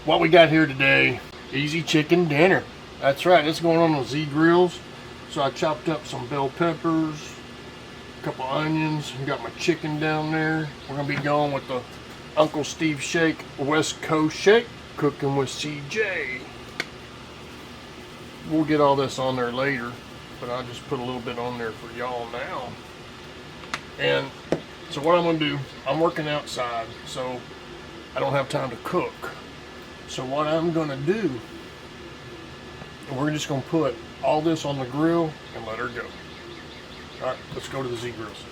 what we got here today, easy chicken dinner. That's right, it's going on Z grills. So I chopped up some bell peppers, a couple onions, got my chicken down there. We're gonna be going with the Uncle Steve Shake West Coast Shake, cooking with CJ. We'll get all this on there later, but I'll just put a little bit on there for y'all now. And so what I'm gonna do, I'm working outside, so I don't have time to cook. So what I'm gonna do, we're just gonna put all this on the grill and let her go. All right, let's go to the Z grills.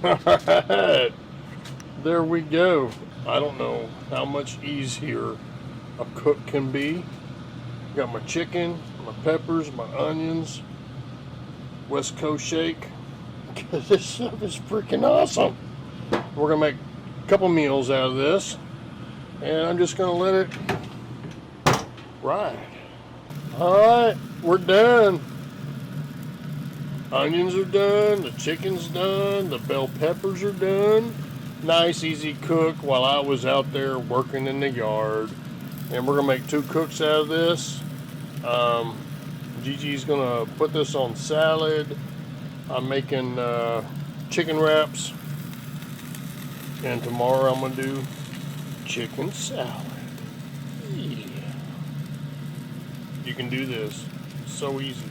All right, there we go. I don't know how much easier a cook can be. Got my chicken, my peppers, my onions, West Coast Shake. This stuff is freaking awesome. We're gonna make a couple meals out of this, and I'm just gonna let it ride. All right, we're done. Onions are done, the chicken's done, the bell peppers are done. Nice, easy cook while I was out there working in the yard. And we're gonna make 2 cooks out of this. Gigi's gonna put this on salad. I'm making chicken wraps. And tomorrow I'm gonna do chicken salad. Yeah. You can do this. So easy.